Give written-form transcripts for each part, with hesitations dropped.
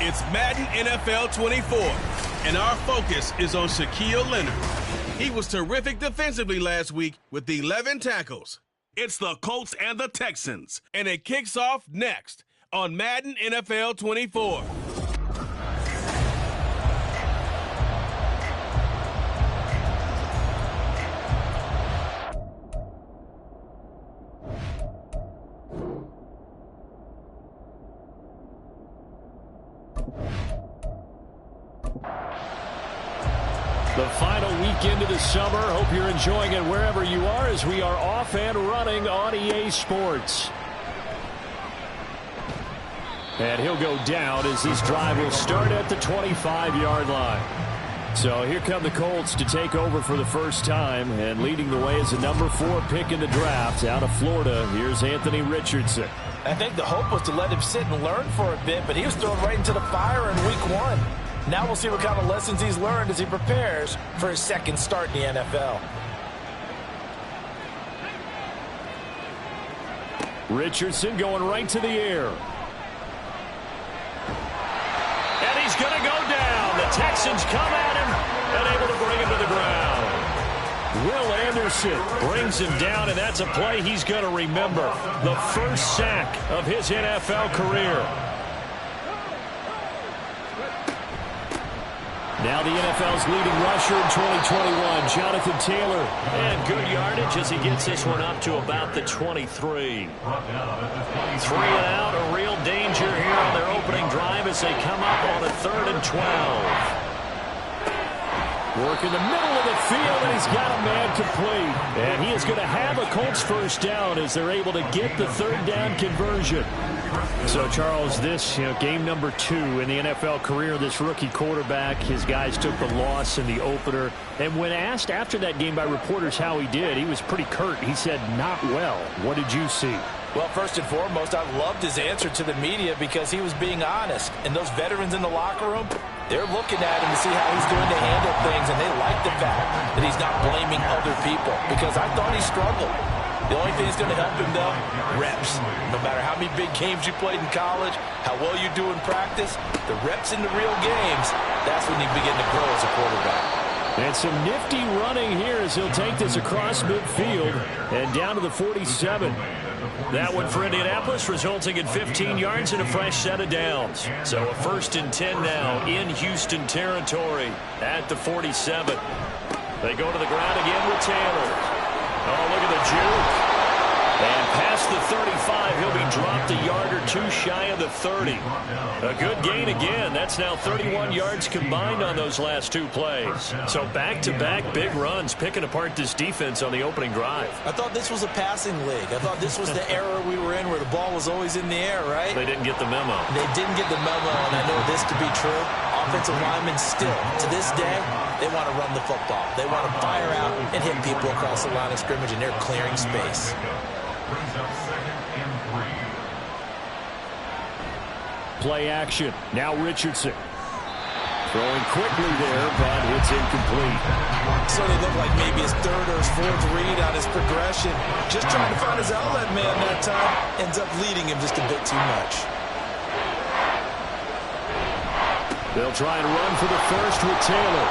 It's Madden NFL 24, and our focus is on Shaquille Leonard. He was terrific defensively last week with 11 tackles. It's the Colts and the Texans, and it kicks off next on Madden NFL 24. The final weekend of the summer. Hope you're enjoying it wherever you are as we are off and running on EA Sports. And he'll go down as this drive will start at the 25-yard line. So here come the Colts to take over for the first time, and leading the way is the number 4 pick in the draft out of Florida. Here's Anthony Richardson. I think the hope was to let him sit and learn for a bit, but he was thrown right into the fire in week 1. Now we'll see what kind of lessons he's learned as he prepares for his second start in the NFL. Richardson going right to the air. And he's going to go down. The Texans come at him and able to bring him to the ground. Will Anderson brings him down, and that's a play he's going to remember. The first sack of his NFL career. Now the NFL's leading rusher in 2021, Jonathan Taylor. And good yardage as he gets this one up to about the 23. 3 and out, a real danger here on their opening drive as they come up on a 3rd and 12. Work in the middle of the field, and he's got a man complete. And he is going to have a Colts first down as they're able to get the 3rd down conversion. So, Charles, this game number 2 in the NFL career, this rookie quarterback, his guys took the loss in the opener. And when asked after that game by reporters how he did, he was pretty curt. He said, not well. What did you see? Well, first and foremost, I loved his answer to the media because he was being honest. And those veterans in the locker room, they're looking at him to see how he's going to handle things, and they like the fact that he's not blaming other people because I thought he struggled. The only thing that's going to help him, though, reps. No matter how many big games you played in college, how well you do in practice, the reps in the real games, that's when you begin to grow as a quarterback. And some nifty running here as he'll take this across midfield and down to the 47. That one for Indianapolis, resulting in 15 yards and a fresh set of downs. So a 1st and 10 now in Houston territory at the 47. They go to the ground again with Taylor. Oh, look at the juke. And past the 35, he'll be dropped a yard or 2 shy of the 30. A good gain again. That's now 31 yards combined on those last 2 plays. So back-to-back big runs, picking apart this defense on the opening drive. I thought this was a passing league. I thought this was the era we were in where the ball was always in the air, right? They didn't get the memo. They didn't get the memo, and I know this to be true. Offensive linemen still, to this day, they want to run the football. They want to fire out and hit people across the line of scrimmage, and they're clearing space. Play action. Now Richardson. Throwing quickly there, but it's incomplete. So they look like maybe his 3rd or his 4th read on his progression. Just trying to find his outlet man that time. Ends up leading him just a bit too much. They'll try and run for the first with Taylor.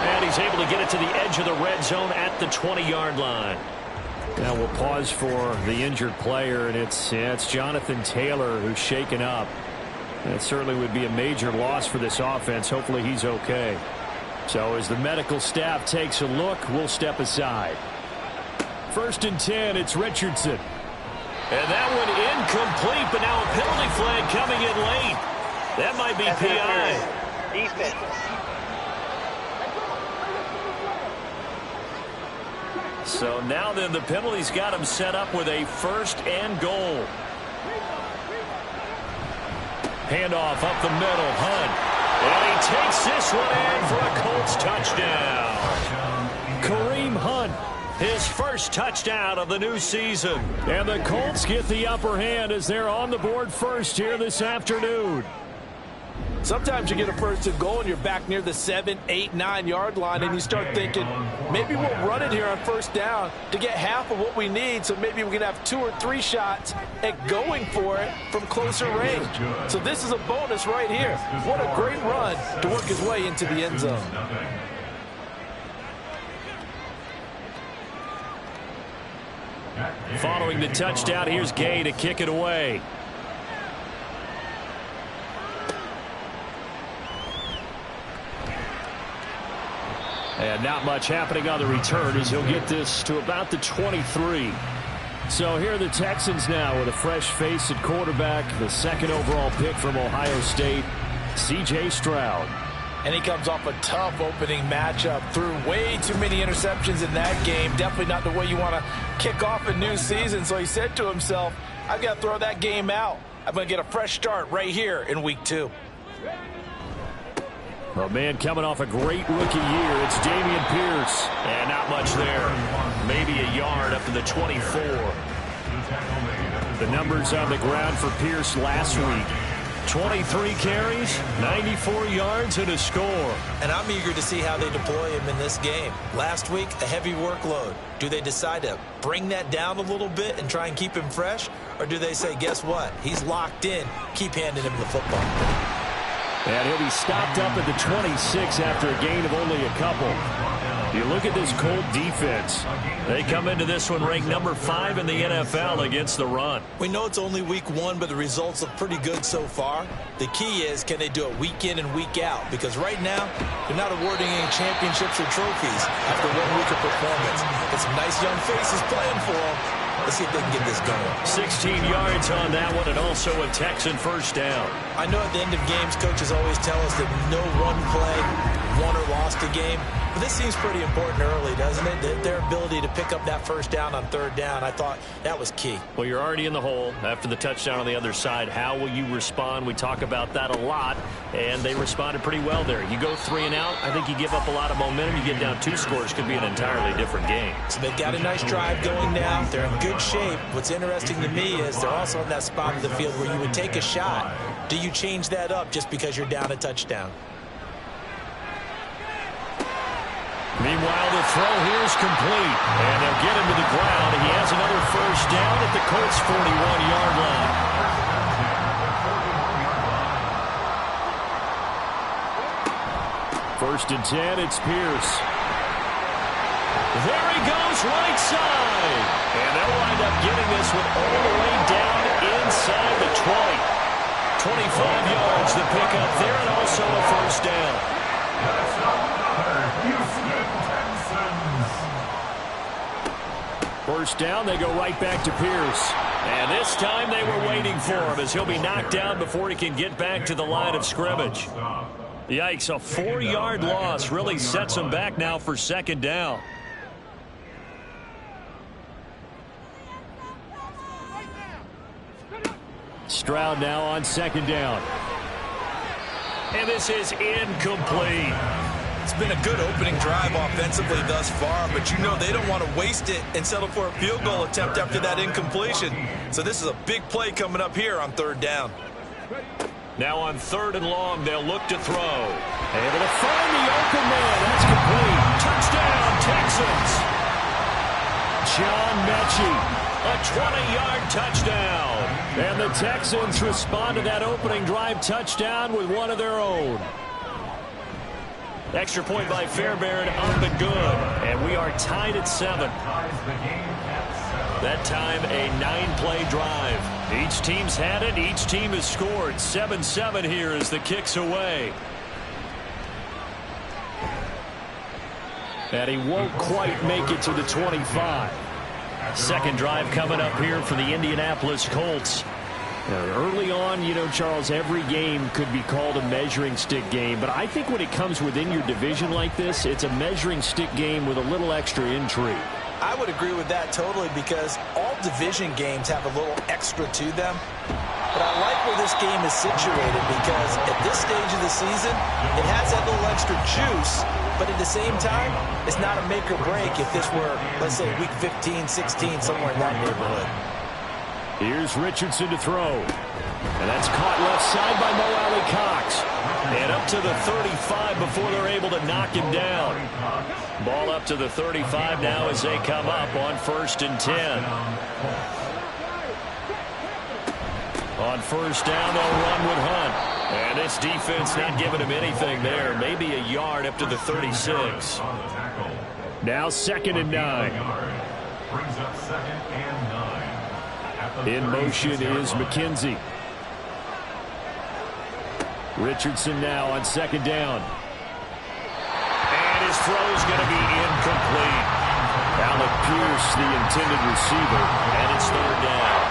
And he's able to get it to the edge of the red zone at the 20-yard line. Now we'll pause for the injured player, and it's Jonathan Taylor who's shaken up. That certainly would be a major loss for this offense. Hopefully he's okay. So as the medical staff takes a look, we'll step aside. 1st and 10, it's Richardson. And that one incomplete, but now a penalty flag coming in late. That might be PI. Defense. So now then the penalty's got him set up with a 1st and goal. Handoff up the middle, Hunt. And he takes this one in for a Colts touchdown. Kareem Hunt, his first touchdown of the new season. And the Colts get the upper hand as they're on the board first here this afternoon. Sometimes you get a first and goal and you're back near the 7, 8, 9-yard line, and you start thinking, maybe we'll run it here on first down to get half of what we need, so maybe we can have 2 or 3 shots at going for it from closer range. So this is a bonus right here. What a great run to work his way into the end zone. Following the touchdown, here's Gay to kick it away. And not much happening on the return as he'll get this to about the 23. So here are the Texans now with a fresh face at quarterback, the second overall pick from Ohio State, C.J. Stroud. And he comes off a tough opening matchup. Threw way too many interceptions in that game. Definitely not the way you want to kick off a new season. So he said to himself, I've got to throw that game out. I'm going to get a fresh start right here in week 2. A man coming off a great rookie year. It's Dameon Pierce. And not much there. Maybe a yard up to the 24. The numbers on the ground for Pierce last week. 23 carries, 94 yards, and a score. And I'm eager to see how they deploy him in this game. Last week, a heavy workload. Do they decide to bring that down a little bit and try and keep him fresh? Or do they say, guess what? He's locked in. Keep handing him the football. And he'll be stopped up at the 26 after a gain of only a couple. You look at this Colt defense. They come into this one ranked number 5 in the NFL against the run. We know it's only week 1, but the results look pretty good so far. The key is, can they do it week in and week out? Because right now, they're not awarding any championships or trophies after 1 week of performance. Got some nice young faces playing for them. Let's see if they can get this going. 16 yards on that one, and also a Texan first down. I know at the end of games, coaches always tell us that no one play won or lost a game. But this seems pretty important early, doesn't it? Their ability to pick up that first down on third down, I thought that was key. Well, you're already in the hole after the touchdown on the other side. How will you respond? We talk about that a lot, and they responded pretty well there. You go 3 and out, I think you give up a lot of momentum. You get down 2 scores, could be an entirely different game. So they've got a nice drive going now. They're in good shape. What's interesting to me is they're also in that spot of the field where you would take a shot. Do you change that up just because you're down a touchdown? Meanwhile, the throw here is complete, and they'll get him to the ground. He has another first down at the Colts' 41-yard line. First and 10, it's Pierce. There he goes, right side. And they'll wind up getting this one all the way down inside the 20. 25 yards the pickup there, and also a first down. First down, they go right back to Pierce. And this time they were waiting for him as he'll be knocked down before he can get back to the line of scrimmage. Yikes, a 4-yard loss really sets him back now for second down. Stroud now on second down. And this is incomplete. It's been a good opening drive offensively thus far, but you know they don't want to waste it and settle for a field goal attempt after that incompletion. So this is a big play coming up here on third down. Now on third and long, they'll look to throw. Able to find the open man. That's complete. Touchdown, Texans. John Mechie. A 20-yard touchdown. And the Texans respond to that opening drive touchdown with one of their own. Extra point by Fairbairn on the good. And we are tied at 7. That time a 9-play drive. Each team's had it. Each team has scored. 7-7 here as the kick's away. And he won't quite make it to the 25. Second drive coming up here for the Indianapolis Colts. Early on, you know, Charles, every game could be called a measuring stick game. But I think when it comes within your division like this, it's a measuring stick game with a little extra intrigue. I would agree with that totally because all division games have a little extra to them. But I like where this game is situated because at this stage of the season, it has that little extra juice. But at the same time, it's not a make or break if this were, let's say, week 15, 16, somewhere in that neighborhood. Here's Richardson to throw. And that's caught left side by Mo Alley Cox. And up to the 35 before they're able to knock him down. Ball up to the 35 now as they come up on 1st and 10. On 1st down, they'll run with Hunt. And this defense not giving him anything there. Maybe a yard up to the 36. Now 2nd and 9. In motion is McKenzie. Richardson now on 2nd down. And his throw is going to be incomplete. Alec Pierce, the intended receiver, and it's 3rd down.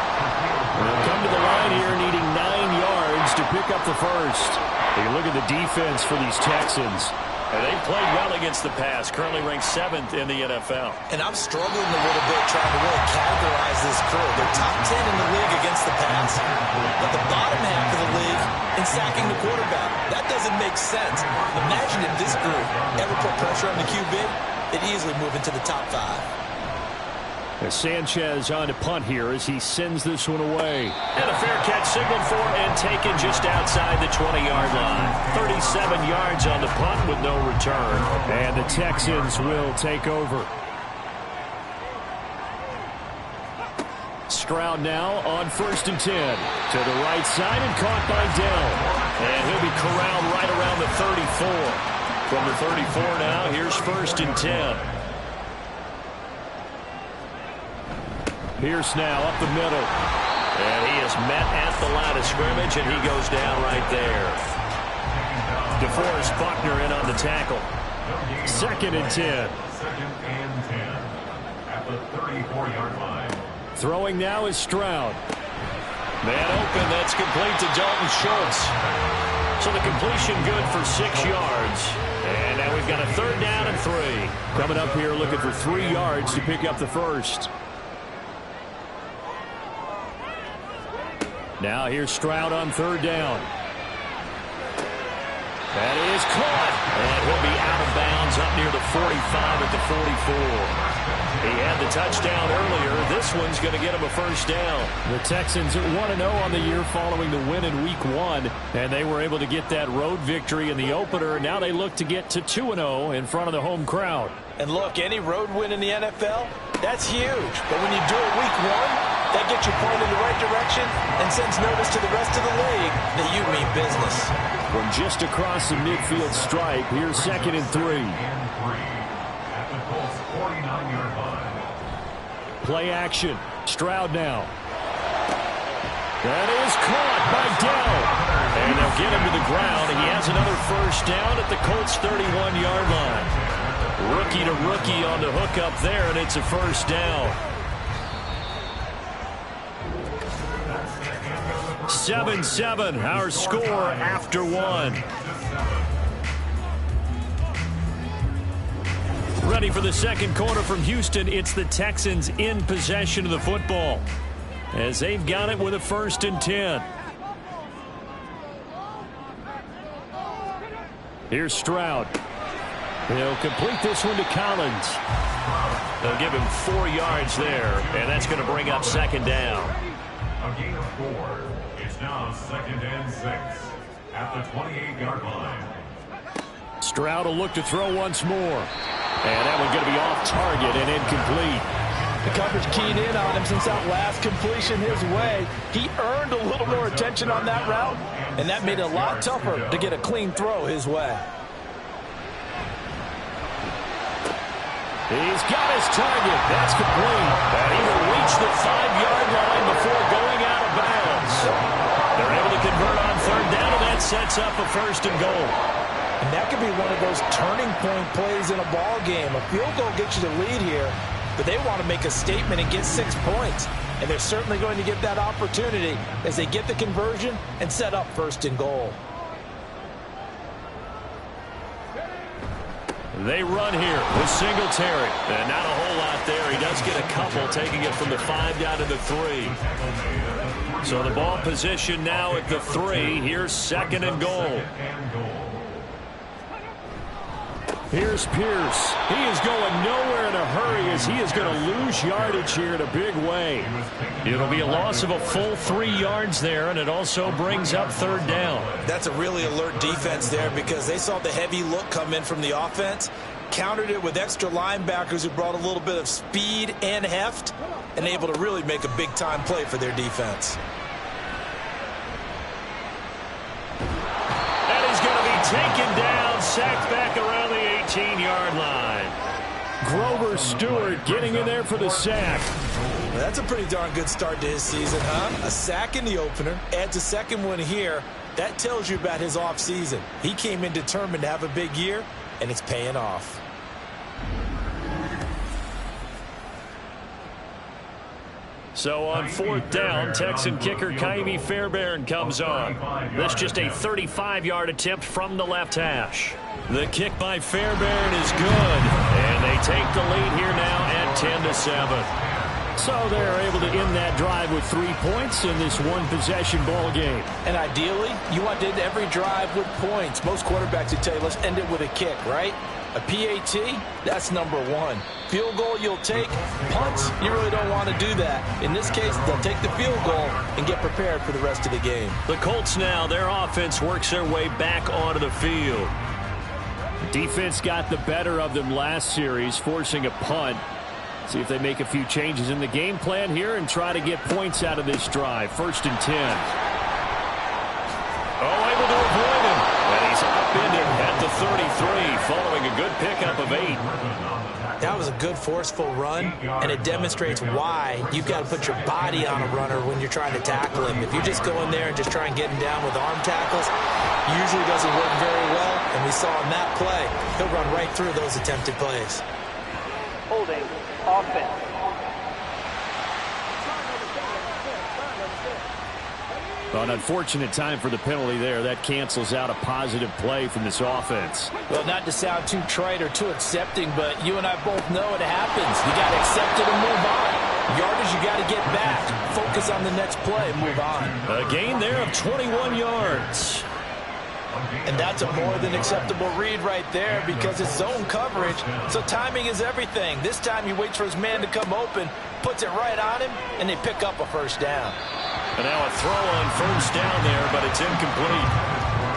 They'll come to the line here needing 9 yards to pick up the first. Take a look at the defense for these Texans. And they've played well against the pass, currently ranked 7th in the NFL. And I'm struggling a little bit trying to really categorize this crew. They're top 10 in the league against the pass, but the bottom half of the league in sacking the quarterback. That doesn't make sense. Imagine if this group ever put pressure on the QB, they'd easily move into the top 5. As Sanchez on to punt here as he sends this one away. And a fair catch signaled for and taken just outside the 20-yard line. 37 yards on the punt with no return. And the Texans will take over. Stroud now on 1st and 10. To the right side and caught by Dell. And he'll be corralled right around the 34. From the 34 now, here's 1st and 10. Pierce now up the middle. And he is met at the line of scrimmage, and he goes down right there. DeForest Buckner in on the tackle. 2nd and 10. At the 34-yard line. Throwing now is Stroud. Man open, that's complete to Dalton Schultz. So the completion good for 6 yards. And now we've got a 3rd down and 3. Coming up here looking for 3 yards to pick up the first. Now here's Stroud on 3rd down. That is caught. And he'll be out of bounds up near the 45 at the 44. He had the touchdown earlier. This one's going to get him a 1st down. The Texans are 1-0 on the year following the win in Week 1. And they were able to get that road victory in the opener. Now they look to get to 2-0 in front of the home crowd. And look, any road win in the NFL, that's huge. But when you do it Week 1, that gets you pointed in the right direction and sends notice to the rest of the league that you mean business. From just across the midfield stripe, here's 2nd and 3. Play action. Stroud now. That is caught by Dell. And they'll get him to the ground. He has another 1st down at the Colts' 31-yard line. Rookie to rookie on the hook up there, and it's a 1st down. 7-7, our score after 1. Ready for the 2nd quarter from Houston. It's the Texans in possession of the football as they've got it with a 1st and 10. Here's Stroud. He'll complete this one to Collins. They'll give him 4 yards there, and that's going to bring up 2nd down. A gain of 4. It's now 2nd and 6 at the 28-yard line. Stroud will look to throw once more. And that one's going to be off target and incomplete. The coverage keyed in on him since that last completion his way. He earned a little more attention on that route, and that made it a lot tougher to get a clean throw his way. He's got his target. That's complete. And he will reach the 5-yard line before going out of bounds. They're able to convert on 3rd down, and that sets up a 1st and goal. And that could be one of those turning point plays in a ball game. A field goal gets you the lead here, but they want to make a statement and get 6 points. And they're certainly going to get that opportunity as they get the conversion and set up 1st and goal. They run here with Singletary. And not a whole lot there. He does get a couple, taking it from the 5 down to the 3. So the ball position now at the 3. Here's 2nd and goal. Here's Pierce. He is going nowhere in a hurry as he is going to lose yardage here in a big way. It'll be a loss of a full 3 yards there, and it also brings up 3rd down. That's a really alert defense there because they saw the heavy look come in from the offense, countered it with extra linebackers who brought a little bit of speed and heft, and able to really make a big-time play for their defense. And he's going to be taken down, sacked back around the 18-yard line. Grover Stewart getting in there for the sack. Well, that's a pretty darn good start to his season, huh? A sack in the opener, adds a second one here. That tells you about his offseason. He came in determined to have a big year, and it's paying off. So on 4th down, Texan kicker Kaimi Fairbairn comes on. That's just a 35-yard attempt from the left hash. The kick by Fairbairn is good, and they take the lead here now at 10-7. So they're able to end that drive with 3 points in this one-possession ball game. And ideally, you want to end every drive with points. Most quarterbacks would tell you, let's end it with a kick, right? A PAT, that's number 1. Field goal you'll take. Punts, you really don't want to do that. In this case, they'll take the field goal and get prepared for the rest of the game. The Colts now, their offense works their way back onto the field. Defense got the better of them last series, forcing a punt. See if they make a few changes in the game plan here and try to get points out of this drive. 1st and 10. Oh, able to avoid him. And he's upended at the 33, following a good pickup of 8. That was a good, forceful run, and it demonstrates why you've got to put your body on a runner when you're trying to tackle him. If you just go in there and just try and get him down with arm tackles, usually doesn't work very well, and we saw in that play, he'll run right through those attempted plays. Holding, offense. An unfortunate time for the penalty there. That cancels out a positive play from this offense. Well, not to sound too trite or too accepting, but you and I both know it happens. You got to accept it and move on. Yardage, you got to get back. Focus on the next play and move on. A gain there of 21 yards. And that's a more than acceptable read right there because it's zone coverage, so timing is everything. This time he waits for his man to come open, puts it right on him, and they pick up a 1st down. And now a throw on 1st down there, but it's incomplete.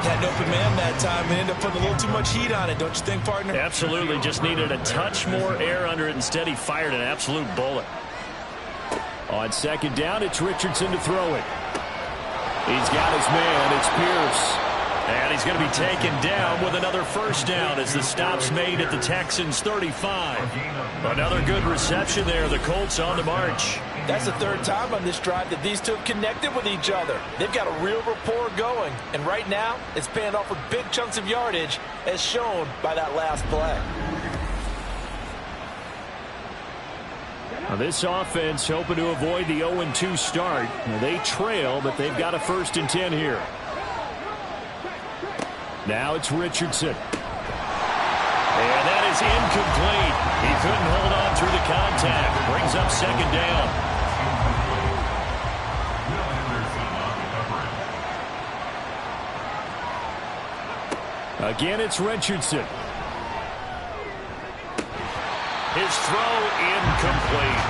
Had an open man that time and ended up putting a little too much heat on it, don't you think, partner? Absolutely, just needed a touch more air under it. Instead, he fired an absolute bullet. On 2nd down, it's Richardson to throw it. He's got his man. It's Pierce. And he's going to be taken down with another 1st down as the stop's made at the Texans' 35. Another good reception there. The Colts on the march. That's the 3rd time on this drive that these two have connected with each other. They've got a real rapport going. And right now, it's paying off with big chunks of yardage, as shown by that last play. Now this offense hoping to avoid the 0-2 start. They trail, but they've got a 1st and 10 here. Now it's Richardson. And that is incomplete. He couldn't hold on through the contact. Brings up 2nd down. Again, it's Richardson. His throw incomplete.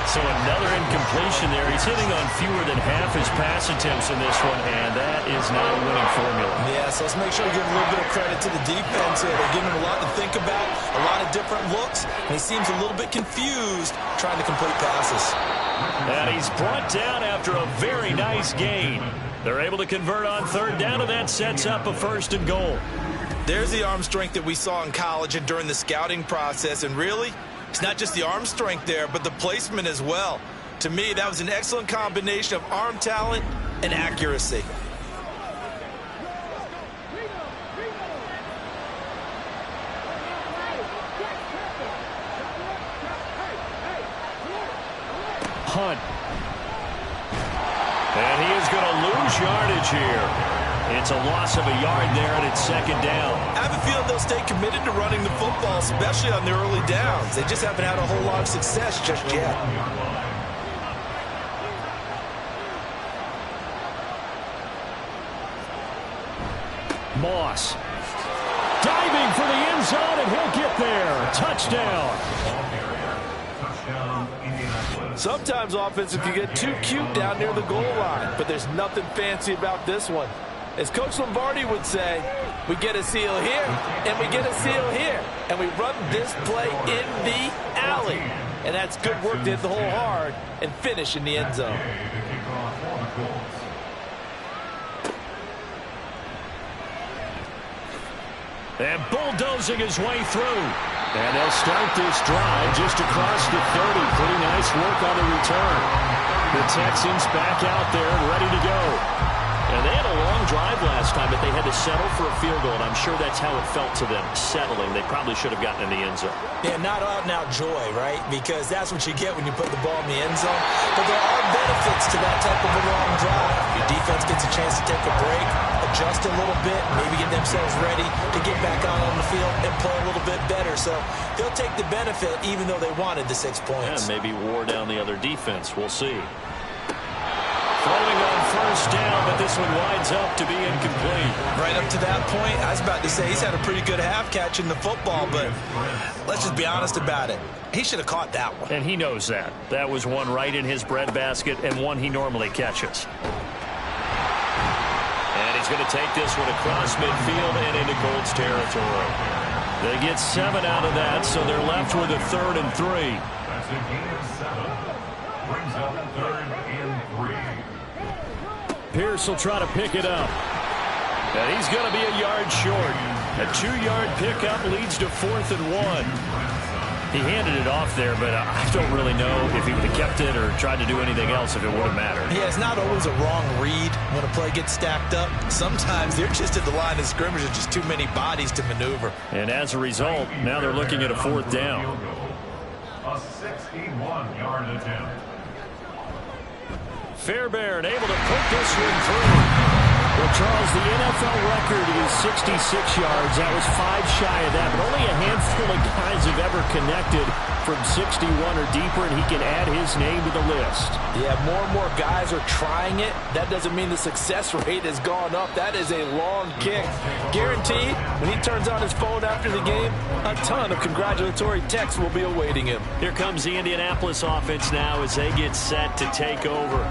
So another incompletion there. He's hitting on fewer than half his pass attempts in this one, and that is not a winning formula. Yeah, so let's make sure we give a little bit of credit to the defense here. They're giving him a lot to think about, a lot of different looks, and he seems a little bit confused trying to complete passes. And he's brought down after a very nice gain. They're able to convert on 3rd down, and that sets up a 1st and goal. There's the arm strength that we saw in college and during the scouting process, and really, it's not just the arm strength there, but the placement as well. To me, that was an excellent combination of arm talent and accuracy. Hunt. And he is going to lose yardage here. It's a loss of a yard there, and it's 2nd down. I have a feeling they'll stay committed to running the football, especially on their early downs. They just haven't had a whole lot of success just yet. Moss. Diving for the end end zone, and he'll get there. Touchdown. Sometimes offenses can get too cute down near the goal line, but there's nothing fancy about this one. As Coach Lombardi would say, we get a seal here, and we get a seal here, and we run this play in the alley. And that's good work to hit the hole hard and finish in the end zone. And bulldozing his way through. And they'll start this drive just across the 30. Pretty nice work on the return. The Texans back out there and ready to go. And they had a long drive last time, but they had to settle for a field goal, and I'm sure that's how it felt to them, settling. They probably should have gotten in the end zone. Yeah, not out-and-out joy, right? Because that's what you get when you put the ball in the end zone. But there are benefits to that type of a long drive. Your defense gets a chance to take a break, adjust a little bit, maybe get themselves ready to get back out on the field and play a little bit better. So they'll take the benefit even though they wanted the 6 points. And maybe wore down the other defense. We'll see. Throwing on first down, but this one winds up to be incomplete. Right up to that point, I was about to say he's had a pretty good half catching the football, but let's just be honest about it. He should have caught that one. And he knows that. That was one right in his breadbasket and one he normally catches. And he's going to take this one across midfield and into Colts territory. They get 7 out of that, so they're left with a 3rd and 3. That's a gain of 7. Brings up 3rd and 3. Pierce will try to pick it up. And he's going to be a yard short. A 2-yard pickup leads to 4th and 1. He handed it off there, but I don't really know if he would have kept it or tried to do anything else if it would have mattered. Yeah, it's not always a wrong read when a play gets stacked up. Sometimes they're just at the line of scrimmage with just too many bodies to maneuver. And as a result, now they're looking at a 4th down. A 61-yard attempt. Fairbairn able to put this one through. Well, Charles, the NFL record is 66 yards. That was 5 shy of that, but only a handful of guys have ever connected from 61 or deeper, and he can add his name to the list. Yeah, more and more guys are trying it. That doesn't mean the success rate has gone up. That is a long kick. Guaranteed, when he turns on his phone after the game, a ton of congratulatory texts will be awaiting him. Here comes the Indianapolis offense now as they get set to take over.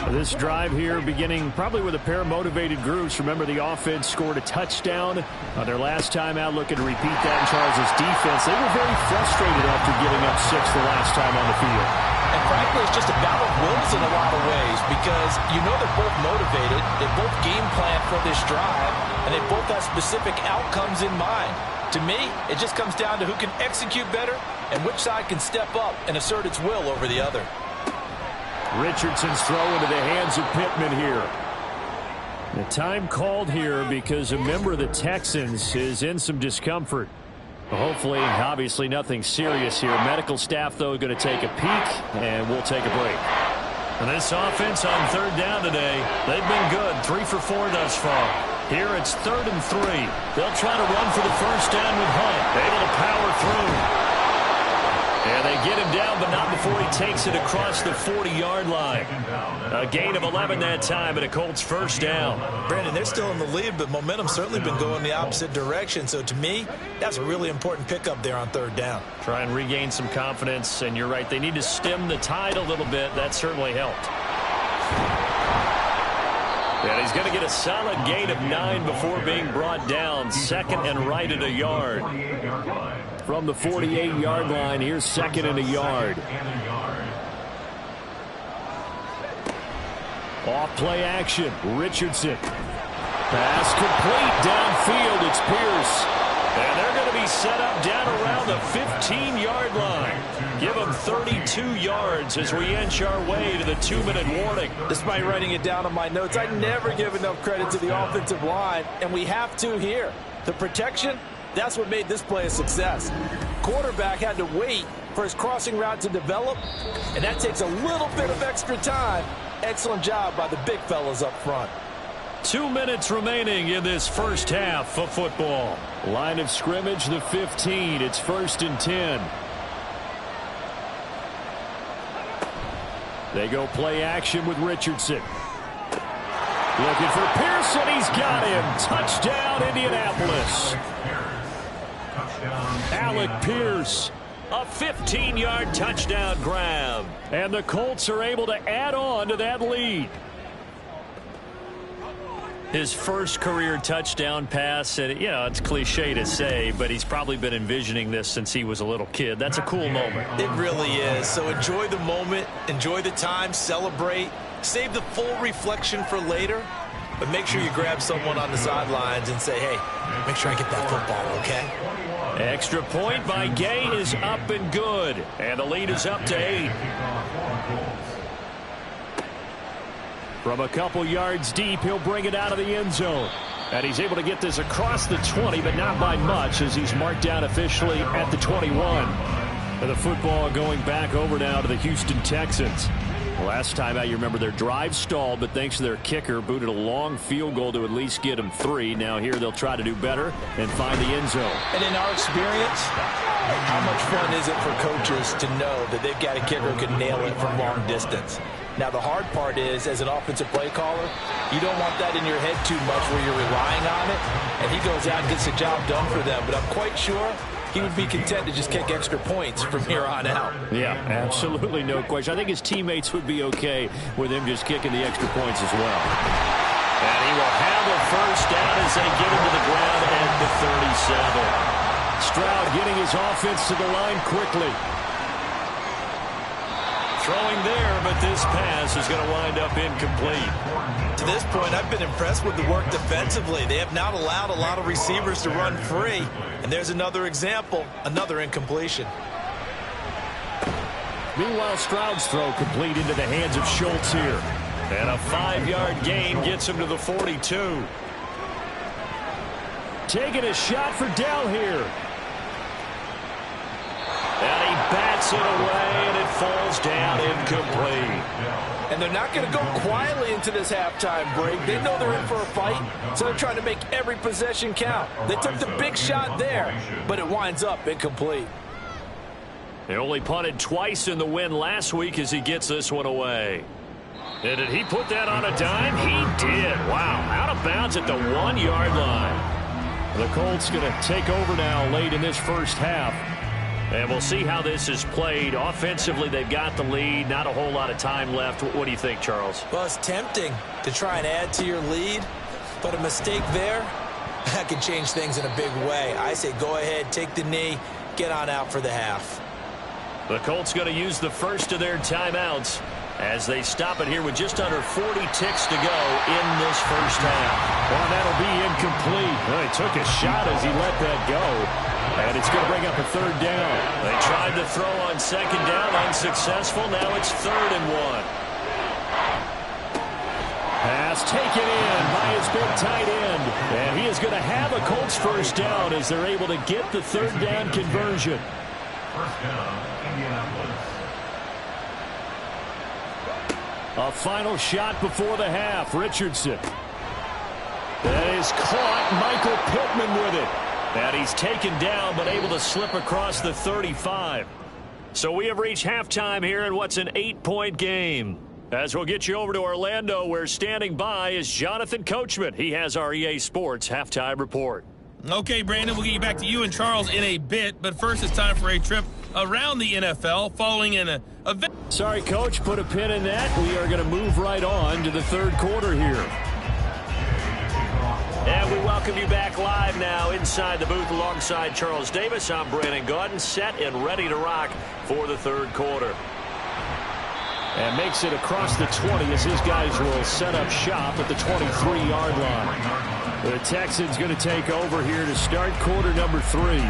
This drive here beginning probably with a pair of motivated groups. Remember, the offense scored a touchdown on their last time out, looking to repeat that in Charles' defense. They were very frustrated after giving up 6 the last time on the field. And frankly, it's just a battle of wills in a lot of ways because you know they're both motivated. They both game plan for this drive, and they both have specific outcomes in mind. To me, it just comes down to who can execute better and which side can step up and assert its will over the other. Richardson's throw into the hands of Pittman here. The time called here because a member of the Texans is in some discomfort. Hopefully, obviously nothing serious here. Medical staff, though, going to take a peek, and we'll take a break. And this offense on 3rd down today, they've been good. 3 for 4 thus far. Here it's 3rd and 3. They'll try to run for the first down with Hunt. Able to power through. And they get him down, but not before he takes it across the 40-yard line. A gain of 11 that time, and a Colts first down. Brandon, they're still in the lead, but momentum's certainly been going the opposite direction. So to me, that's a really important pickup there on 3rd down. Try and regain some confidence, and you're right. They need to stem the tide a little bit. That certainly helped. And he's going to get a solid gain of 9 before being brought down. 2nd and right at a yard. From the 48-yard line, here's 2nd and a yard. Off play action, Richardson. Pass complete downfield, it's Pierce. And they're going to be set up down around the 15-yard line. Give them 32 yards as we inch our way to the 2-minute warning. Despite writing it down on my notes, I never give enough credit to the offensive line, and we have to here. The protection, that's what made this play a success. Quarterback had to wait for his crossing route to develop, and that takes a little bit of extra time. Excellent job by the big fellas up front. 2 minutes remaining in this first half of football. Line of scrimmage, the 15. It's 1st and 10. They go play action with Richardson. Looking for Pearson. He's got him. Touchdown, Indianapolis. Alec Pierce. A 15-yard touchdown grab. And the Colts are able to add on to that lead. His first career touchdown pass, and it's cliche to say, but he's probably been envisioning this since he was a little kid. That's a cool moment. It really is. So enjoy the moment, enjoy the time, celebrate, save the full reflection for later, but make sure you grab someone on the sidelines and say, hey, make sure I get that football, okay? Extra point by Gay is up and good, and the lead is up to 8. From a couple yards deep, he'll bring it out of the end zone. And he's able to get this across the 20, but not by much, as he's marked down officially at the 21. And the football going back over now to the Houston Texans. Last time out, you remember their drive stalled, but thanks to their kicker, booted a long field goal to at least get them 3. Now here they'll try to do better and find the end zone. And in our experience, how much fun is it for coaches to know that they've got a kicker who can nail it from long distance? Now, the hard part is, as an offensive play caller, you don't want that in your head too much where you're relying on it, and he goes out and gets the job done for them. But I'm quite sure he would be content to just kick extra points from here on out. Yeah, absolutely no question. I think his teammates would be okay with him just kicking the extra points as well. And he will have a first down as they get him to the ground at the 37. Stroud getting his offense to the line quickly. Throwing there, but this pass is going to wind up incomplete. To this point, I've been impressed with the work defensively. They have not allowed a lot of receivers to run free. And there's another example, another incompletion. Meanwhile, Stroud's throw complete into the hands of Schultz here. And a 5-yard gain gets him to the 42. Taking a shot for Dell here. And he bats it away, and it falls down incomplete. And they're not going to go quietly into this halftime break. They know they're in for a fight, so they're trying to make every possession count. They took the big shot there, but it winds up incomplete. They only punted twice in the win last week as he gets this one away. And did he put that on a dime? He did. Wow, out of bounds at the 1-yard line. The Colts going to take over now late in this first half. And we'll see how this is played. Offensively, they've got the lead. Not a whole lot of time left. What do you think, Charles? Well, it's tempting to try and add to your lead, but a mistake there, that could change things in a big way. I say go ahead, take the knee, get on out for the half. The Colts going to use the first of their timeouts as they stop it here with just under 40 ticks to go in this first half. Well, that'll be incomplete. Well, he took a shot as he let that go. And it's going to bring up a 3rd down. They tried to throw on 2nd down, unsuccessful. Now it's 3rd and 1. Pass taken in by his big tight end. And he is going to have a Colts first down as they're able to get the 3rd down conversion. First down, Indianapolis. A final shot before the half. Richardson. That is caught. Michael Pittman with it. And he's taken down but able to slip across the 35. So we have reached halftime here in what's an 8-point game. As we'll get you over to Orlando, where standing by is Jonathan Coachman. He has our EA Sports halftime report. Okay, Brandon, we'll get you back to you and Charles in a bit. But first, it's time for a trip around the NFL following an event. Sorry, Coach, put a pin in that. We are going to move right on to the 3rd quarter here. And we welcome you back live now inside the booth alongside Charles Davis. I'm Brandon Gaudin, set and ready to rock for the 3rd quarter. And makes it across the 20 as his guys will set up shop at the 23-yard line. The Texans going to take over here to start quarter number 3.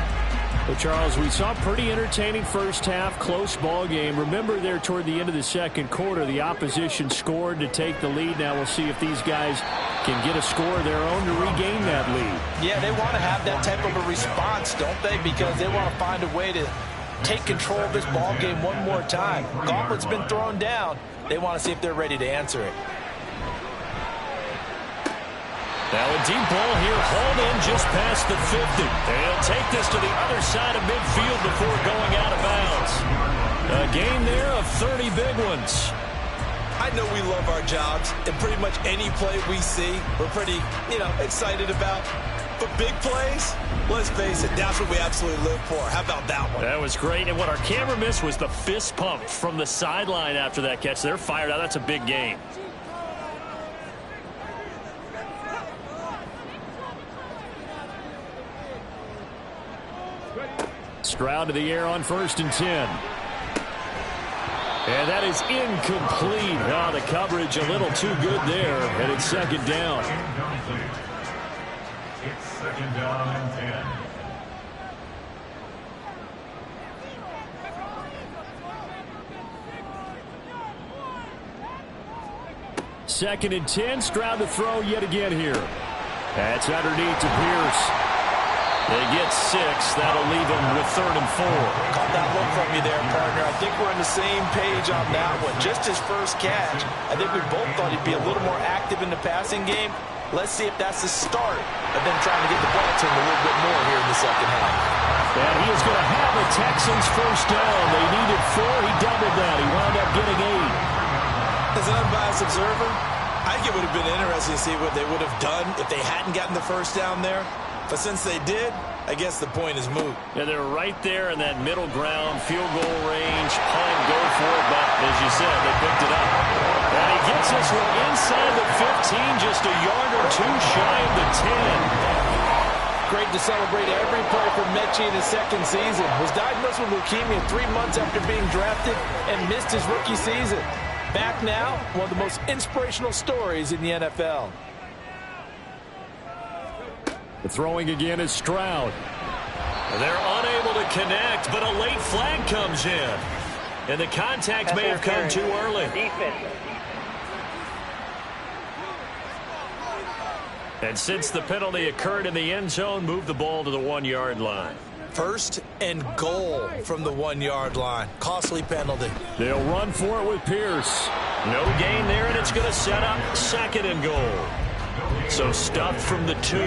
But Charles, we saw a pretty entertaining first half, close ball game. Remember there toward the end of the 2nd quarter, the opposition scored to take the lead. Now we'll see if these guys can get a score of their own to regain that lead. Yeah, they want to have that type of a response, don't they? Because they want to find a way to take control of this ball game one more time. Gauntlet's been thrown down. They want to see if they're ready to answer it. Now a deep ball here, hauled in just past the 50. They'll take this to the other side of midfield before going out of bounds. A gain there of 30 big ones. I know we love our jobs, and pretty much any play we see, we're pretty, excited about. But big plays, let's face it, that's what we absolutely live for. How about that one? That was great, and what our camera missed was the fist pump from the sideline after that catch. They're fired out. That's a big game. Stroud to the air on 1st and 10. And that is incomplete. Oh, the coverage a little too good there, and it's 2nd down. It's 2nd down and 10. Second and 10. Stroud to throw yet again here. That's underneath to Pierce. They get 6. That'll leave them with 3rd and 4. Caught that look from you there, partner. I think we're on the same page on that one. Just his first catch, I think we both thought he'd be a little more active in the passing game. Let's see if that's the start of them trying to get the ball to him a little bit more here in the second half. And he is going to have the Texans first down. They needed 4. He doubled that. He wound up getting 8. As an unbiased observer, I think it would have been interesting to see what they would have done if they hadn't gotten the first down there. But since they did, I guess the point is moot. Yeah, they're right there in that middle ground, field goal range, punt, go for it. But as you said, they picked it up. And he gets this one inside the 15, just a yard or 2 shy of the 10. Great to celebrate every play for Mechie in his second season. Was diagnosed with leukemia 3 months after being drafted and missed his rookie season. Back now, one of the most inspirational stories in the NFL. The throwing again is Stroud. They're unable to connect, but a late flag comes in. And the contact may have come too early. And since the penalty occurred in the end zone, move the ball to the 1-yard line. 1st and goal from the 1-yard line. Costly penalty. They'll run for it with Pierce. No gain there, and it's going to set up 2nd and goal. So stuffed from the 2,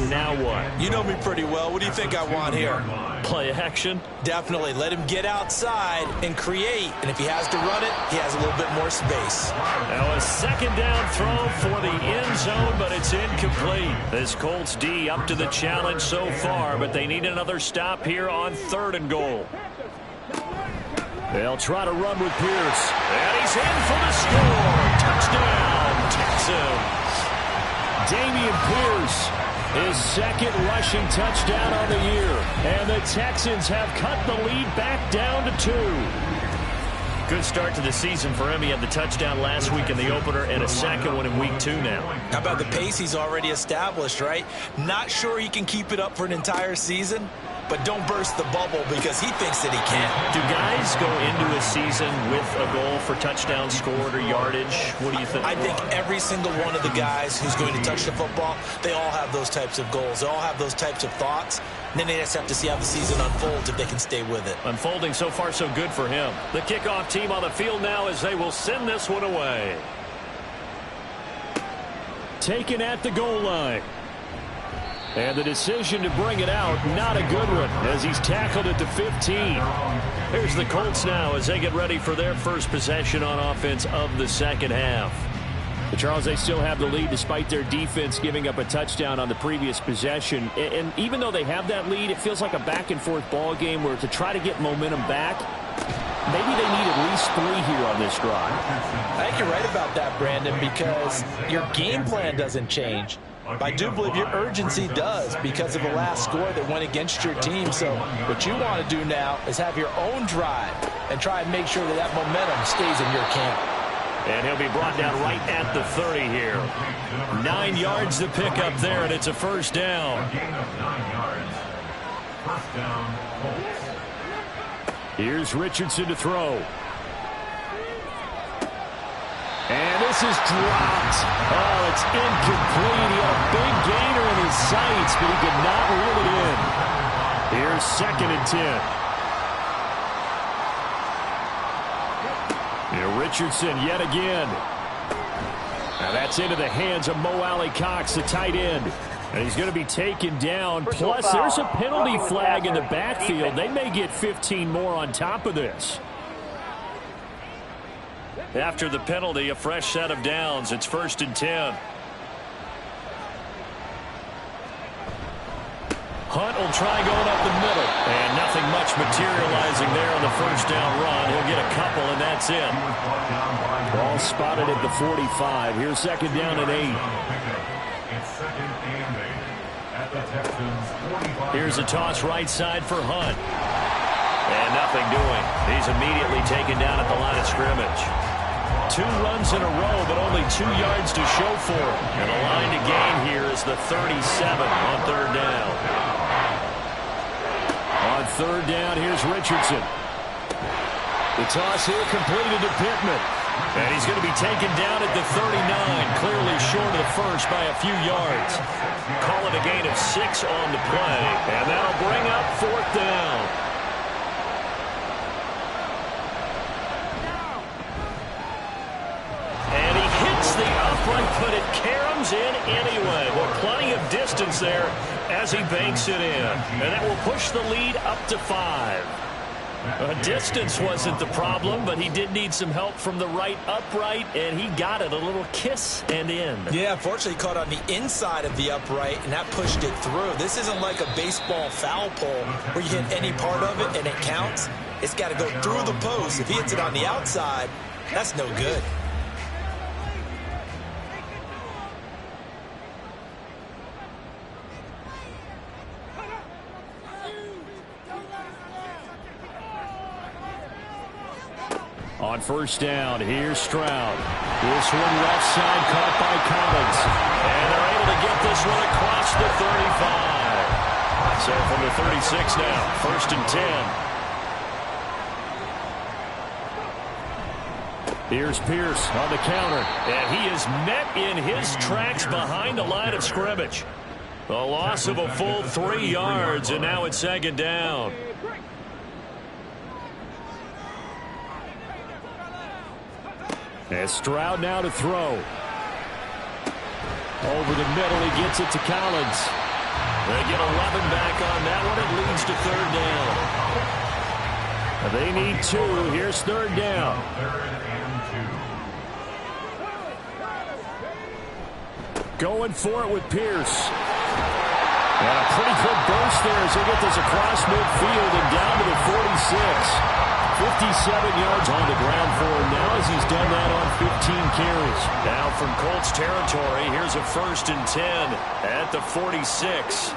now what? You know me pretty well. What do you think I want here? Play action? Definitely. Let him get outside and create. And if he has to run it, he has a little bit more space. Now a 2nd down throw for the end zone, but it's incomplete. This Colts D up to the challenge so far, but they need another stop here on 3rd and goal. They'll try to run with Pierce. And he's in for the score. Touchdown, Texans. Dameon Pierce, his 2nd rushing touchdown on the year. And the Texans have cut the lead back down to 2. Good start to the season for him. He had the touchdown last week in the opener and a 2nd one in week 2 now. How about the pace he's already established, right? Not sure he can keep it up for an entire season, but don't burst the bubble because he thinks that he can. Do guys go into a season with a goal for touchdown scored or yardage? What do you think? I think every single one of the guys who's going to touch the football, they all have those types of goals. They all have those types of thoughts. And then they just have to see how the season unfolds if they can stay with it. Unfolding so far so good for him. The kickoff team on the field now as they will send this one away. Taken at the goal line. And the decision to bring it out, not a good one, as he's tackled at the 15. Here's the Colts now as they get ready for their first possession on offense of the second half. But Charles, they still have the lead despite their defense giving up a touchdown on the previous possession. And even though they have that lead, it feels like a back-and-forth ball game where to try to get momentum back, maybe they need at least 3 here on this drive. I think you're right about that, Brandon, because your game plan doesn't change. I do believe your urgency does because of the last score that went against your team. So what you want to do now is have your own drive and try and make sure that that momentum stays in your camp. And he'll be brought down right at the 30 here. 9 yards to pick up there, and it's a first down. Here's Richardson to throw. And this is dropped. Oh, it's incomplete. He had a big gainer in his sights, but he could not reel it in. Here's 2nd and 10. And Richardson yet again. Now that's into the hands of Mo Alley-Cox, the tight end. And he's going to be taken down. Plus, there's a penalty flag in the backfield. They may get 15 more on top of this. After the penalty, a fresh set of downs. It's 1st and 10. Hunt will try going up the middle. And nothing much materializing there on the first down run. He'll get a couple, and that's it. Ball spotted at the 45. Here's 2nd down and 8. It's 2nd and 8 at the Texans 45. Here's a toss right side for Hunt. And nothing doing. He's immediately taken down at the line of scrimmage. 2 runs in a row, but only 2 yards to show for him. And the line to gain here is the 37 on 3rd down. On 3rd down, here's Richardson. The toss here completed to Pittman. And he's going to be taken down at the 39, clearly short of the first by a few yards. Call it a gain of 6 on the play, and that'll bring up 4th down. And he hits the upright, but it caroms in anyway. Well, plenty of distance there as he banks it in. And that will push the lead up to 5. Distance wasn't the problem, but he did need some help from the right upright, and he got it. A little kiss and in. Yeah, unfortunately caught on the inside of the upright, and that pushed it through. This isn't like a baseball foul pole where you hit any part of it and it counts. It's got to go through the post. If he hits it on the outside, that's no good. On 1st down, here's Stroud. This one left side caught by Collins. And they're able to get this one across the 35. So from the 36 now, 1st and 10. Here's Pierce on the counter. And he is met in his tracks behind the line of scrimmage. A loss of a full 3 yards, and now it's 2nd down. And Stroud now to throw. Over the middle, he gets it to Collins. They get 11 back on that one. It leads to 3rd down. They need 2. Here's 3rd down. 3rd and 2. Going for it with Pierce. And a pretty good burst there as they get this across midfield and down to the 46. 57 yards on the ground for him now as he's done that on 15 carries. Now from Colts territory, here's a 1st and 10 at the 46.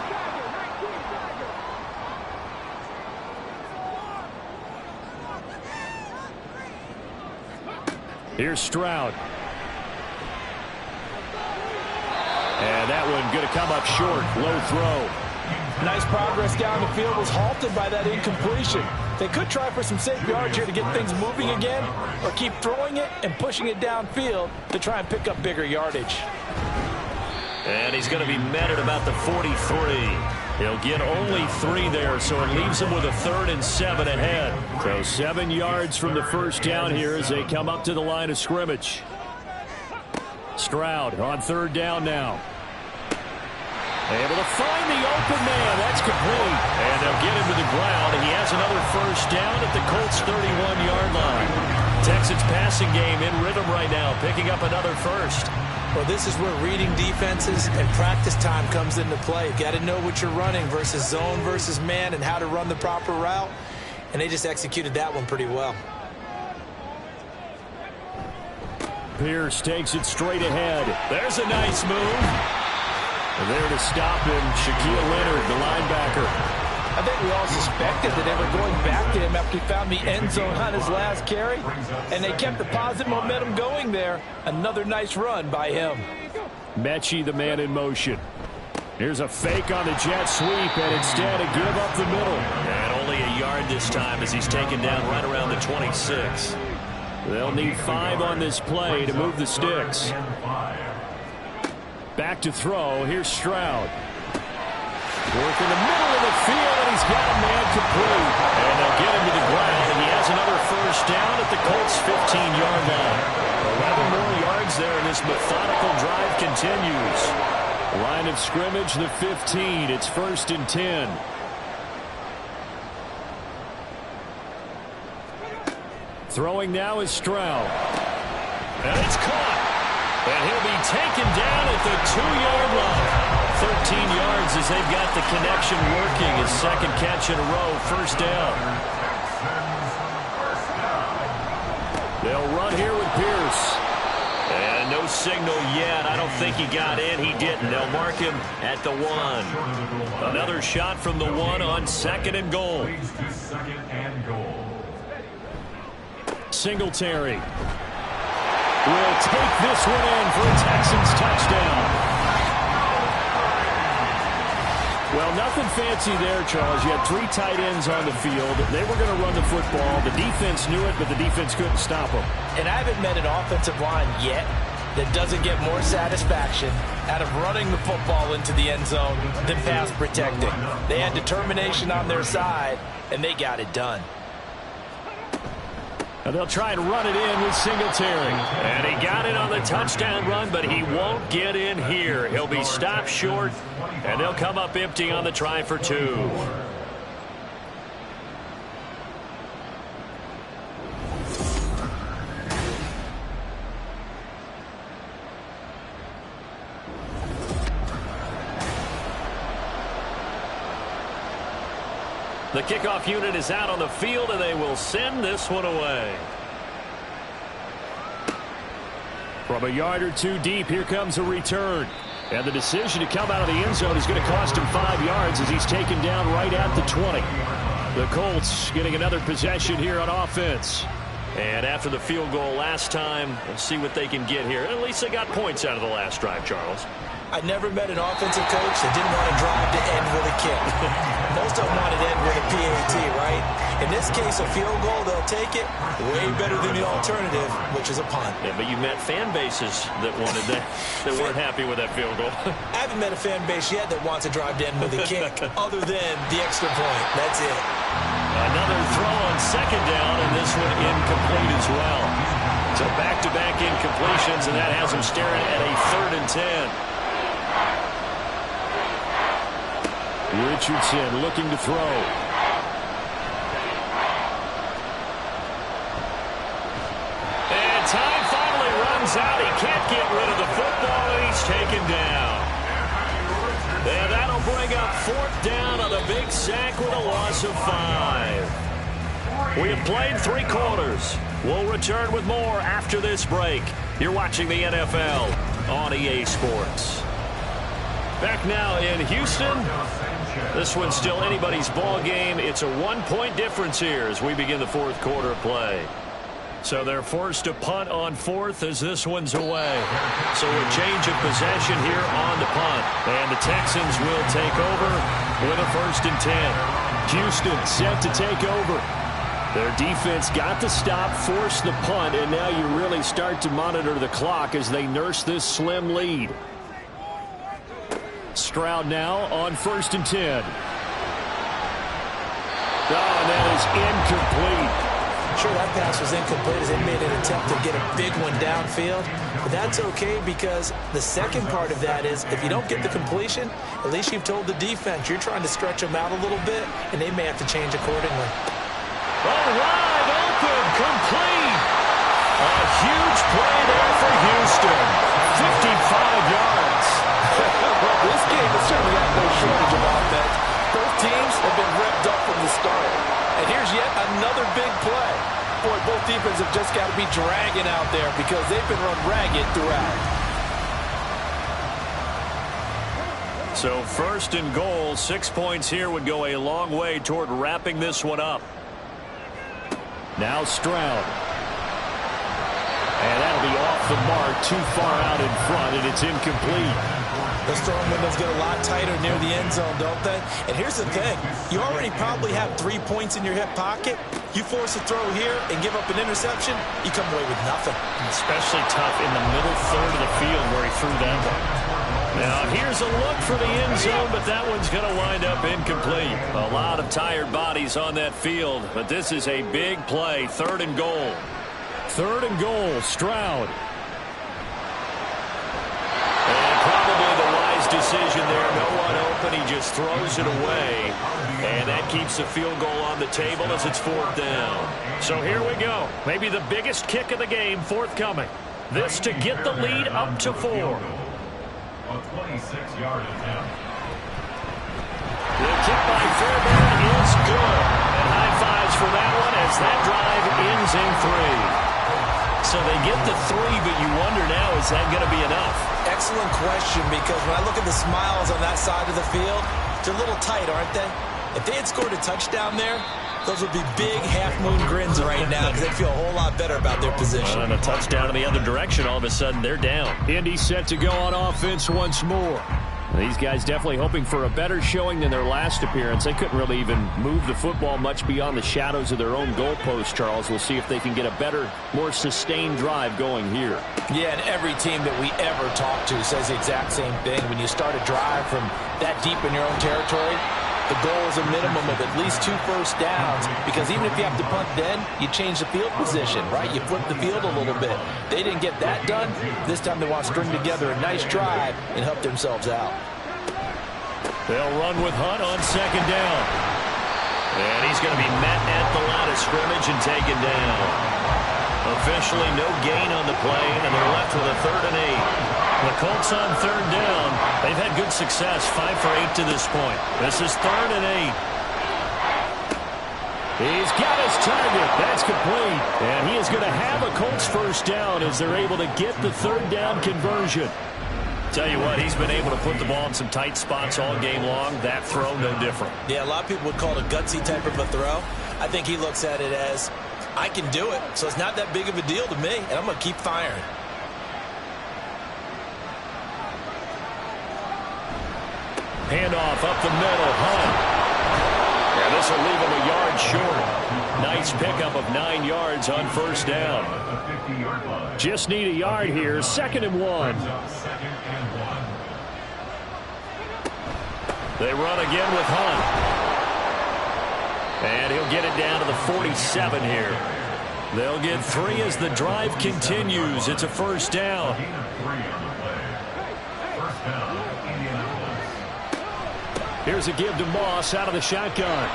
Here's Stroud. And that one going to come up short. Low throw. Nice progress down the field, was halted by that incompletion. They could try for some safe yards here to get things moving again, or keep throwing it and pushing it downfield to try and pick up bigger yardage. And he's going to be met at about the 43. He'll get only 3 there, so it leaves him with a 3rd and 7 ahead. So 7 yards from the 1st down here as they come up to the line of scrimmage. Stroud on 3rd down now. Able to find the open man. That's complete. And they'll get him to the ground. And he has another 1st down at the Colts' 31-yard line. Texans passing game in rhythm right now, picking up another 1st. Well, this is where reading defenses and practice time comes into play. You've got to know what you're running versus zone versus man and how to run the proper route. And they just executed that one pretty well. Pierce takes it straight ahead. There's a nice move. And there to stop him, Shaquille Leonard, the linebacker. I think we all suspected that they were going back to him after he found the end zone on his last carry, and they kept the positive momentum going there. Another nice run by him. Mechie, the man in motion. Here's a fake on the jet sweep, and instead a give up the middle. And only a yard this time as he's taken down right around the 26. They'll need 5 on this play to move the sticks. Back to throw. Here's Stroud. Work in the middle of the field, and he's got a man complete. And they'll get him to the ground, and he has another 1st down at the Colts' 15-yard line. 11 more yards there, and this methodical drive continues. Line of scrimmage, the 15. It's 1st and 10. Throwing now is Stroud. And it's caught. And he'll be taken down at the 2-yard line. 13 yards as they've got the connection working. His second catch in a row, first down. They'll run here with Pierce. And no signal yet. I don't think he got in. He didn't. They'll mark him at the 1. Another shot from the 1 on second and goal. Singletary will take this one in for a Texans touchdown. Well, nothing fancy there, Charles. You had 3 tight ends on the field. They were going to run the football. The defense knew it, but the defense couldn't stop them. And I haven't met an offensive line yet that doesn't get more satisfaction out of running the football into the end zone than pass protecting. They had determination on their side, and they got it done. And they'll try and run it in with Singletary. And he got it on the touchdown run, but he won't get in here. He'll be stopped short, and they'll come up empty on the try for 2. The kickoff unit is out on the field, and they will send this one away. From a yard or 2 deep, here comes a return. And the decision to come out of the end zone is going to cost him 5 yards as he's taken down right at the 20. The Colts getting another possession here on offense. And after the field goal last time, we'll see what they can get here. At least they got points out of the last drive, Charles. I never met an offensive coach that didn't want to drive to end with a kick. Most of them wanted to end with a PAT, right? In this case, a field goal, they'll take it way better than the alternative, which is a punt. Yeah, but you met fan bases that wanted that, that weren't happy with that field goal. I haven't met a fan base yet that wants to drive to end with a kick other than the extra point. That's it. Another throw on second down, and this one incomplete as well. So back-to-back incompletions, and that has him staring at a 3rd and 10. Richardson looking to throw. And time finally runs out. He can't get rid of the football, and he's taken down. And that'll bring up 4th down on the big sack with a loss of 5. We have played 3 quarters. We'll return with more after this break. You're watching the NFL on EA Sports. Back now in Houston. This one's still anybody's ball game. It's a 1-point difference here as we begin the 4th quarter of play. So they're forced to punt on 4th as this one's away. So a change of possession here on the punt. And the Texans will take over with a 1st and 10. Houston set to take over. Their defense got the stop, forced the punt, and now you really start to monitor the clock as they nurse this slim lead. Stroud now on 1st and 10. Oh, and that is incomplete. Sure, that pass was incomplete as they made an attempt to get a big one downfield. But that's okay because the second part of that is if you don't get the completion, at least you've told the defense you're trying to stretch them out a little bit, and they may have to change accordingly. Oh, wide open, complete. A huge play there for Houston. 55 yards. Well, this game has certainly got no shortage of offense. Both teams have been revved up from the start. And here's yet another big play. Boy, both defenses have just got to be dragging out there because they've been run ragged throughout. So 1st and goal, 6 points here would go a long way toward wrapping this one up. Now Stroud. And that'll be off the mark, too far out in front, and it's incomplete. The throwing windows get a lot tighter near the end zone, don't they? And here's the thing. You already probably have 3 points in your hip pocket. You force a throw here and give up an interception, you come away with nothing. Especially tough in the middle 3rd of the field where he threw that one. Now here's a look for the end zone, but that one's going to wind up incomplete. A lot of tired bodies on that field, but this is a big play. 3rd and goal. 3rd and goal, Stroud. And probably the wise decision there. No one open. He just throws it away. And that keeps the field goal on the table as it's 4th down. So here we go. Maybe the biggest kick of the game forthcoming. This to get the lead up to 4. A 26-yard attempt. The kick by Fairbairn is good. And high fives for that one as that drive ends in 3. So they get the 3, but you wonder now, is that going to be enough? Excellent question, because when I look at the smiles on that side of the field, they're a little tight, aren't they? If they had scored a touchdown there, those would be big half-moon grins right now because they'd feel a whole lot better about their position. And a touchdown in the other direction, all of a sudden they're down. Indy set to go on offense once more. These guys definitely hoping for a better showing than their last appearance. They couldn't really even move the football much beyond the shadows of their own goalpost, Charles. We'll see if they can get a better, more sustained drive going here. Yeah, and every team that we ever talk to says the exact same thing. When you start a drive from that deep in your own territory, the goal is a minimum of at least 2 first downs, because even if you have to punt then, you change the field position, right? You flip the field a little bit. They didn't get that done. This time they want to string together a nice drive and help themselves out. They'll run with Hunt on second down. And he's going to be met at the line of scrimmage and taken down. Officially no gain on the play, and they're left with a 3rd and 8. The Colts on 3rd down. They've had good success, 5 for 8 to this point. This is 3rd and 8. He's got his target. That's complete. And he is going to have a Colts first down as they're able to get the 3rd down conversion. Tell you what, he's been able to put the ball in some tight spots all game long. That throw, no different. Yeah, a lot of people would call it a gutsy type of a throw. I think he looks at it as, I can do it, so it's not that big of a deal to me, and I'm going to keep firing. Handoff up the middle, Hunt. And this will leave him a yard short. Nice pickup of 9 yards on first down. Just need a yard here, 2nd and 1. They run again with Hunt. And he'll get it down to the 47 here. They'll get 3 as the drive continues. It's a first down. Here's a give to Moss out of the shotgun.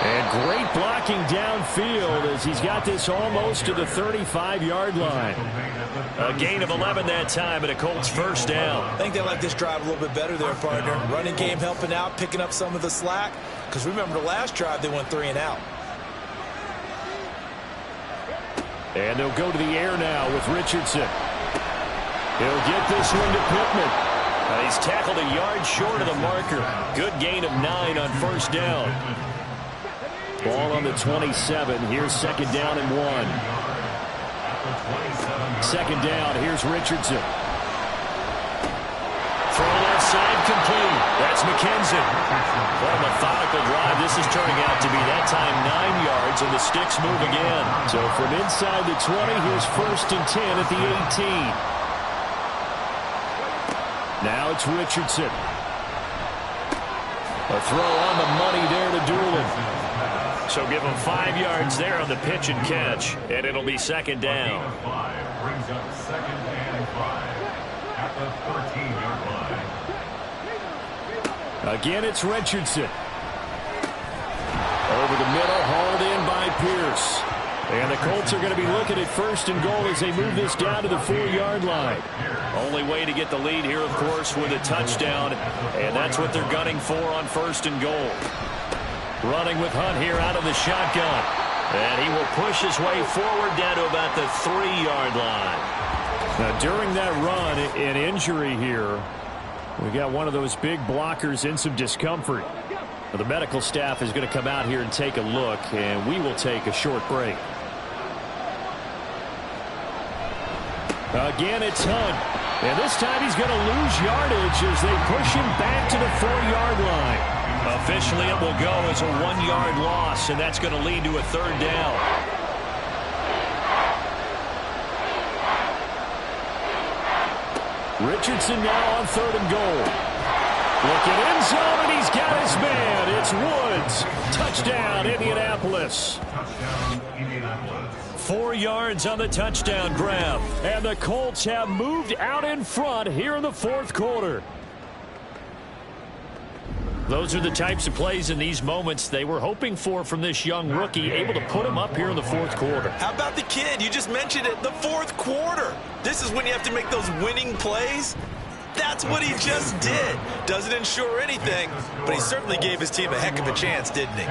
And great blocking downfield as he's got this almost to the 35-yard line. A gain of 11 that time and a Colts first down. I think they like this drive a little bit better there, partner. Running game helping out, picking up some of the slack. Because remember the last drive, they went 3 and out. And they'll go to the air now with Richardson. He'll get this one to Pittman. He's tackled a yard short of the marker. Good gain of 9 on first down. Ball on the 27. Here's 2nd down and 1. 2nd down. Here's Richardson. Throw left side complete. That's McKenzie. What a methodical drive. This is turning out to be that time 9 yards, and the sticks move again. So from inside the 20, here's 1st and 10 at the 18. Now it's Richardson. A throw on the money there to Doolin. So give him 5 yards there on the pitch and catch, and it'll be 2nd down. Brings up 2nd and 5 at the 13-yard line. Again, it's Richardson. Over the middle, hauled in by Pierce. And the Colts are going to be looking at 1st and goal as they move this down to the 4-yard line. Only way to get the lead here, of course, with a touchdown, and that's what they're gunning for on 1st and goal. Running with Hunt here out of the shotgun. And he will push his way forward down to about the 3-yard line. Now, during that run, an injury here. We got one of those big blockers in some discomfort. The medical staff is going to come out here and take a look, and we will take a short break. Again, it's Hunt. And this time he's going to lose yardage as they push him back to the 4-yard line. Officially, it will go as a 1-yard loss, and that's going to lead to a 3rd down. Richardson now on 3rd and goal. Looking end zone, and he's got his man. It's Woods. Touchdown, Indianapolis. Touchdown, Indianapolis. 4 yards on the touchdown grab. And the Colts have moved out in front here in the 4th quarter. Those are the types of plays in these moments they were hoping for from this young rookie, able to put him up here in the fourth quarter. How about the kid? You just mentioned it, the fourth quarter. This is when you have to make those winning plays. That's what he just did. Doesn't ensure anything, but he certainly gave his team a heck of a chance, didn't he?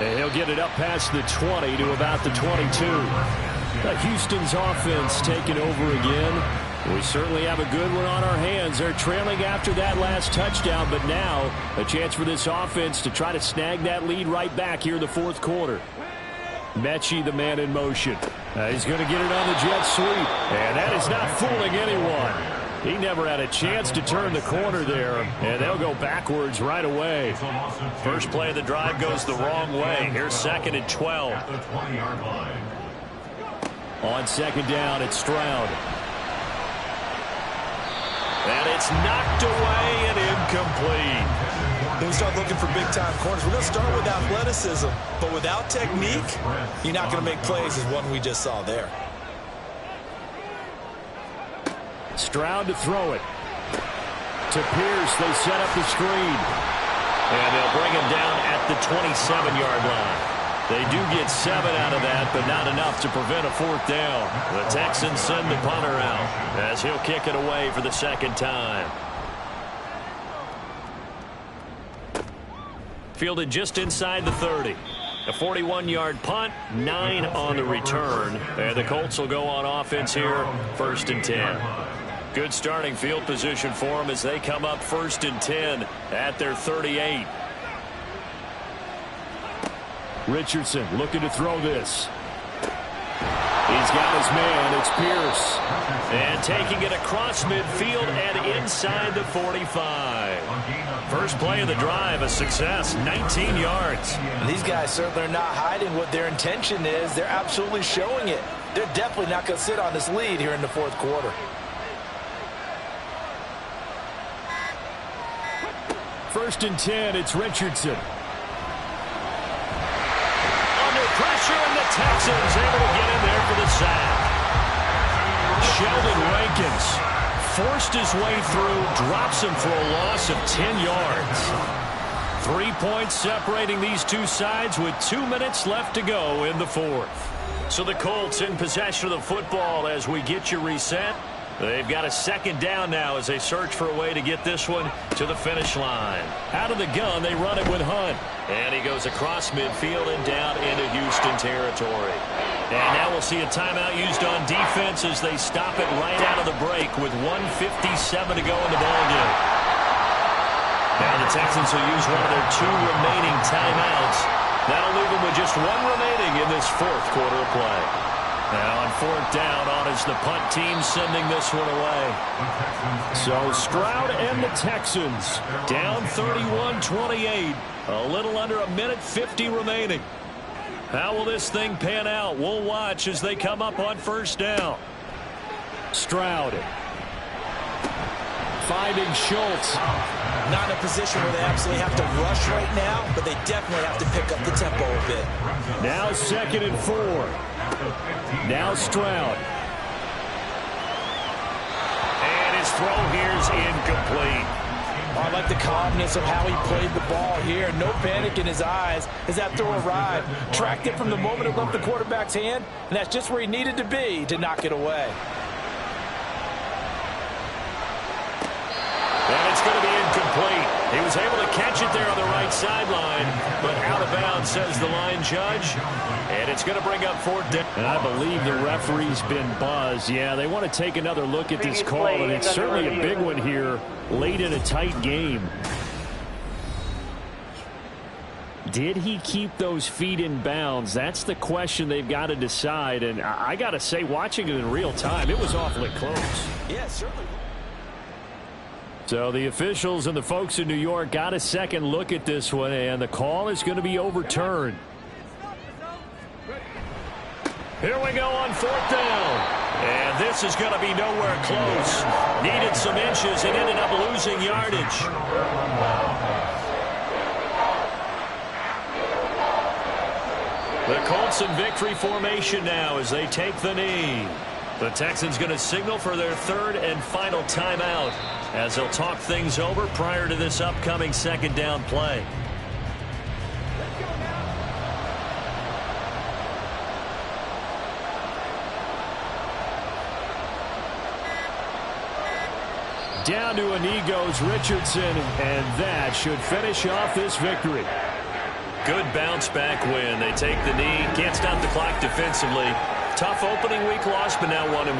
And he'll get it up past the 20 to about the 22. Houston's offense taking over again. We certainly have a good one on our hands. They're trailing after that last touchdown, but now a chance for this offense to try to snag that lead right back here in the fourth quarter. Mechie, the man in motion. He's going to get it on the jet sweep, and that is not fooling anyone. He never had a chance to turn the corner there, and they'll go backwards right away. First play of the drive goes the wrong way. Here's 2nd and 12. At the 20-yard line. On second down, it's Stroud. And it's knocked away and incomplete. When we start looking for big-time corners, we're going to start with athleticism. But without technique, you're not going to make plays as one we just saw there. Stroud to throw it. To Pierce, they set up the screen. And they'll bring him down at the 27-yard line. They do get 7 out of that, but not enough to prevent a fourth down. The Texans send the punter out as he'll kick it away for the second time. Fielded just inside the 30. A 41-yard punt, 9 on the return. And the Colts will go on offense here, 1st and 10. Good starting field position for them as they come up 1st and 10 at their 38. Richardson looking to throw this. He's got his man. It's Pierce. And taking it across midfield and inside the 45. First play of the drive, a success, 19 yards. And these guys certainly are not hiding what their intention is. They're absolutely showing it. They're definitely not going to sit on this lead here in the fourth quarter. First and 10, it's Richardson. Pressure, and the Texans able to get in there for the sack. Sheldon Rankins forced his way through, drops him for a loss of 10 yards. 3 points separating these two sides with 2 minutes left to go in the fourth. So the Colts in possession of the football as we get you reset. They've got a second down now as they search for a way to get this one to the finish line. Out of the gun, they run it with Hunt. And he goes across midfield and down into Houston territory. And now we'll see a timeout used on defense as they stop it right out of the break with 1:57 to go in the ballgame. Now the Texans will use one of their 2 remaining timeouts. That'll leave them with just 1 remaining in this fourth quarter of play. Now on 4th down, on is the punt team sending this one away. So Stroud and the Texans down 31-28. A little under 1:50 remaining. How will this thing pan out? We'll watch as they come up on 1st down. Stroud finding Schultz. Not in a position where they absolutely have to rush right now, but they definitely have to pick up the tempo a bit. Now 2nd and 4. Now Stroud. And his throw here is incomplete. I like the calmness of how he played the ball here. No panic in his eyes as that throw arrived. Tracked it from the moment it left the quarterback's hand, and that's just where he needed to be to knock it away. And it's going to be incomplete. He was able to catch it there on the right sideline, but out of bounds, says the line judge. And it's going to bring up 4th down. And I believe the referee's been buzzed. Yeah, they want to take another look at this call, and it's certainly a big one here late in a tight game. Did he keep those feet in bounds? That's the question they've got to decide. And I got to say, watching it in real time, it was awfully close. Yeah, certainly. So the officials and the folks in New York got a second look at this one, and the call is going to be overturned. Here we go on 4th down. And this is going to be nowhere close. Needed some inches and ended up losing yardage. The Colts in victory formation now as they take the knee. The Texans going to signal for their third and final timeout as they'll talk things over prior to this upcoming second down play. Down to a knee goes Richardson, and that should finish off this victory. Good bounce-back win. They take the knee. Can't stop the clock defensively. Tough opening week loss, but now 1-1.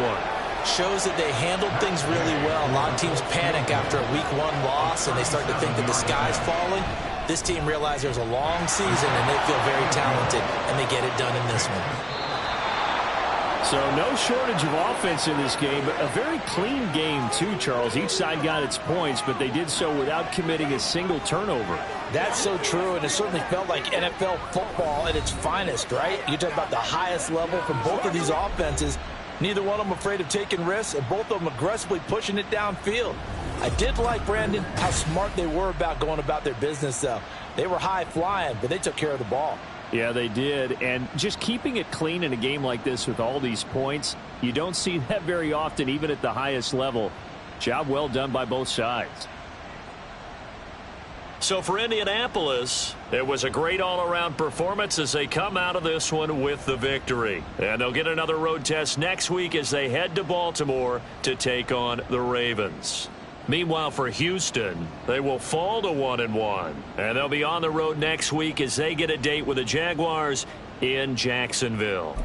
Shows that they handled things really well. A lot of teams panic after a week 1 loss, and they start to think that the sky's falling. This team realized there's a long season, and they feel very talented, and they get it done in this one. So no shortage of offense in this game, but a very clean game too, Charles. Each side got its points, but they did so without committing a single turnover. That's so true, and it certainly felt like NFL football at its finest, right? You talk about the highest level from both of these offenses. Neither one of them afraid of taking risks, and both of them aggressively pushing it downfield. I did like, Brandon, how smart they were about going about their business, though. They were high-flying, but they took care of the ball. Yeah, they did, and just keeping it clean in a game like this with all these points, you don't see that very often, even at the highest level. Job well done by both sides. So for Indianapolis, it was a great all-around performance as they come out of this one with the victory. And they'll get another road test next week as they head to Baltimore to take on the Ravens. Meanwhile, for Houston, they will fall to 1-1. And they'll be on the road next week as they get a date with the Jaguars in Jacksonville.